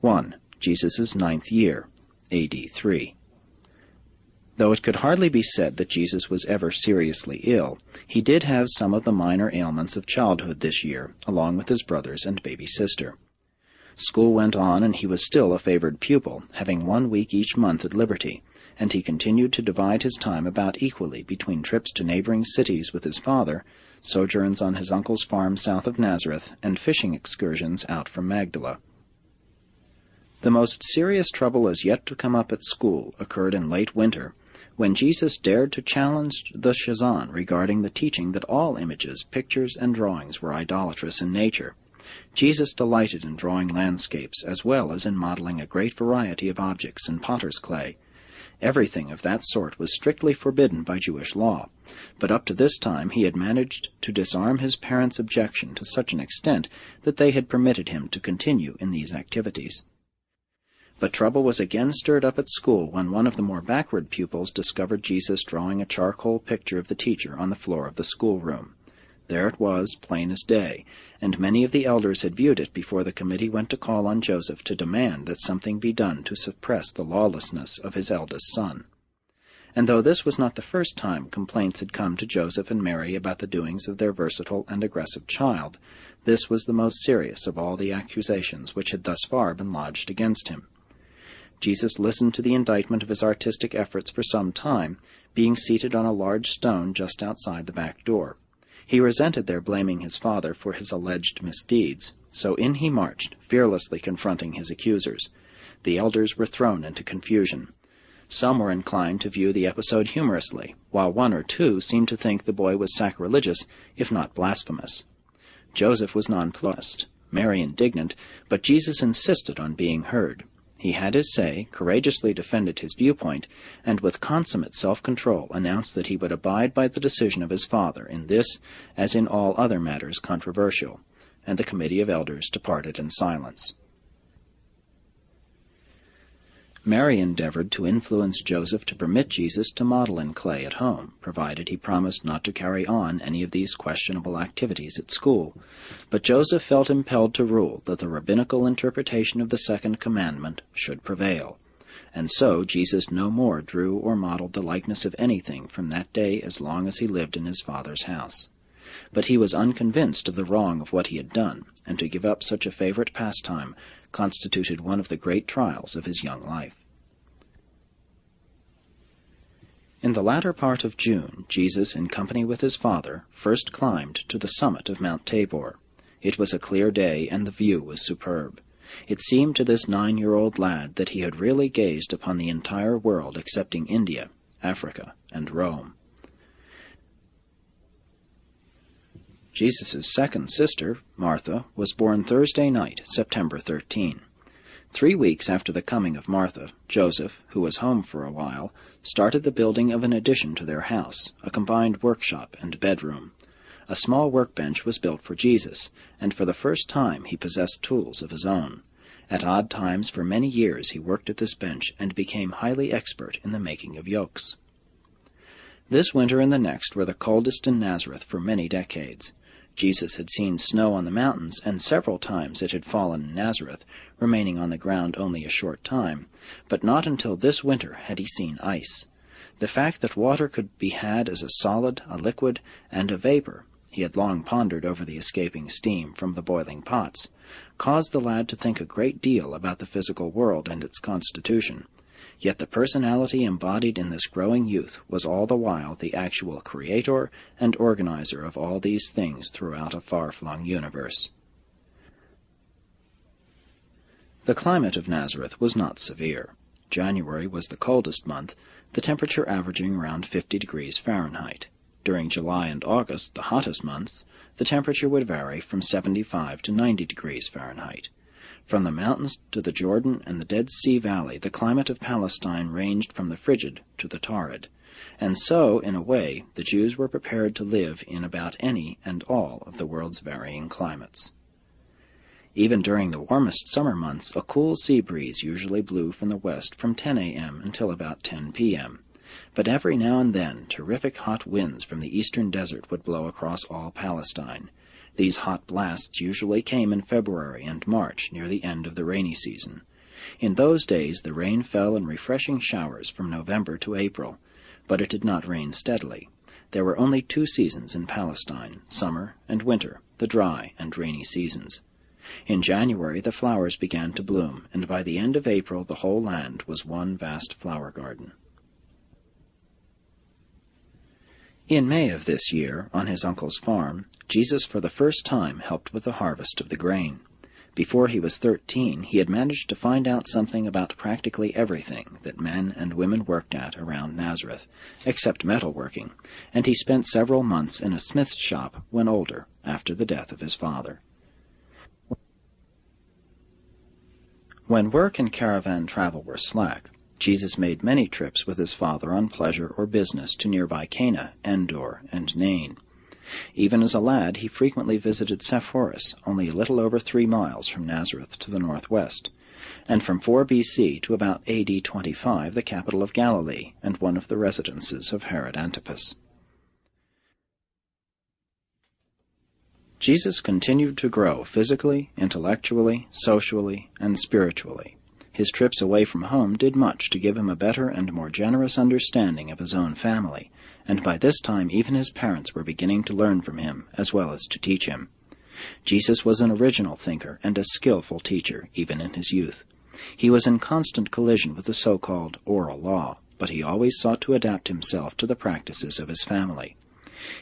1. Jesus' 9th year, A.D. 3. Though it could hardly be said that Jesus was ever seriously ill, he did have some of the minor ailments of childhood this year, along with his brothers and baby sister. School went on, and he was still a favored pupil, having 1 week each month at liberty, and he continued to divide his time about equally between trips to neighboring cities with his father, sojourns on his uncle's farm south of Nazareth, and fishing excursions out from Magdala. The most serious trouble as yet to come up at school occurred in late winter, when Jesus dared to challenge the Shazan regarding the teaching that all images, pictures, and drawings were idolatrous in nature. Jesus delighted in drawing landscapes, as well as in modeling a great variety of objects in potter's clay. Everything of that sort was strictly forbidden by Jewish law, but up to this time he had managed to disarm his parents' objection to such an extent that they had permitted him to continue in these activities. But trouble was again stirred up at school when one of the more backward pupils discovered Jesus drawing a charcoal picture of the teacher on the floor of the schoolroom. There it was, plain as day, and many of the elders had viewed it before the committee went to call on Joseph to demand that something be done to suppress the lawlessness of his eldest son. And though this was not the first time complaints had come to Joseph and Mary about the doings of their versatile and aggressive child, this was the most serious of all the accusations which had thus far been lodged against him. Jesus listened to the indictment of his artistic efforts for some time, being seated on a large stone just outside the back door. He resented their blaming his father for his alleged misdeeds, so in he marched, fearlessly confronting his accusers. The elders were thrown into confusion. Some were inclined to view the episode humorously, while 1 or 2 seemed to think the boy was sacrilegious, if not blasphemous. Joseph was nonplussed, Mary indignant, but Jesus insisted on being heard. He had his say, courageously defended his viewpoint, and with consummate self-control announced that he would abide by the decision of his father in this, as in all other matters controversial, and the committee of elders departed in silence. Mary endeavored to influence Joseph to permit Jesus to model in clay at home, provided he promised not to carry on any of these questionable activities at school. But Joseph felt impelled to rule that the rabbinical interpretation of the second commandment should prevail. And so Jesus no more drew or modeled the likeness of anything from that day as long as he lived in his father's house. But he was unconvinced of the wrong of what he had done, and to give up such a favorite pastime constituted one of the great trials of his young life. In the latter part of June, Jesus, in company with his father, first climbed to the summit of Mount Tabor. It was a clear day, and the view was superb. It seemed to this 9-year-old lad that he had really gazed upon the entire world excepting India, Africa, and Rome. Jesus' second sister, Martha, was born Thursday night, September 13. 3 weeks after the coming of Martha, Joseph, who was home for a while, started the building of an addition to their house, a combined workshop and bedroom. A small workbench was built for Jesus, and for the first time he possessed tools of his own. At odd times for many years he worked at this bench and became highly expert in the making of yokes. This winter and the next were the coldest in Nazareth for many decades. Jesus had seen snow on the mountains, and several times it had fallen in Nazareth, remaining on the ground only a short time, but not until this winter had he seen ice. The fact that water could be had as a solid, a liquid, and a vapor — he had long pondered over the escaping steam from the boiling pots — caused the lad to think a great deal about the physical world and its constitution. Yet the personality embodied in this growing youth was all the while the actual creator and organizer of all these things throughout a far-flung universe. The climate of Nazareth was not severe. January was the coldest month, the temperature averaging around 50 degrees Fahrenheit. During July and August, the hottest months, the temperature would vary from 75 to 90 degrees Fahrenheit. From the mountains to the Jordan and the Dead Sea Valley, the climate of Palestine ranged from the frigid to the torrid. And so, in a way, the Jews were prepared to live in about any and all of the world's varying climates. Even during the warmest summer months, a cool sea breeze usually blew from the west from 10 a.m. until about 10 p.m. But every now and then, terrific hot winds from the eastern desert would blow across all Palestine. These hot blasts usually came in February and March, near the end of the rainy season. In those days the rain fell in refreshing showers from November to April, but it did not rain steadily. There were only 2 seasons in Palestine, summer and winter, the dry and rainy seasons. In January the flowers began to bloom, and by the end of April the whole land was one vast flower garden. In May of this year, on his uncle's farm, Jesus for the first time helped with the harvest of the grain. Before he was 13, he had managed to find out something about practically everything that men and women worked at around Nazareth, except metalworking, and he spent several months in a smith's shop when older, after the death of his father. When work and caravan travel were slack, Jesus made many trips with his father on pleasure or business to nearby Cana, Endor, and Nain. Even as a lad, he frequently visited Sepphoris, only a little over 3 miles from Nazareth to the northwest, and from 4 B.C. to about A.D. 25, the capital of Galilee, and one of the residences of Herod Antipas. Jesus continued to grow physically, intellectually, socially, and spiritually. His trips away from home did much to give him a better and more generous understanding of his own family, and by this time even his parents were beginning to learn from him as well as to teach him. Jesus was an original thinker and a skillful teacher, even in his youth. He was in constant collision with the so-called oral law, but he always sought to adapt himself to the practices of his family.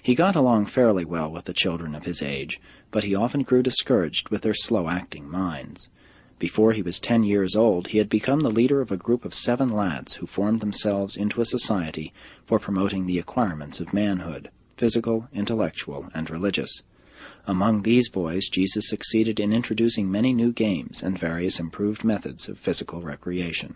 He got along fairly well with the children of his age, but he often grew discouraged with their slow-acting minds. Before he was 10 years old, he had become the leader of a group of 7 lads who formed themselves into a society for promoting the acquirements of manhood, physical, intellectual, and religious. Among these boys, Jesus succeeded in introducing many new games and various improved methods of physical recreation.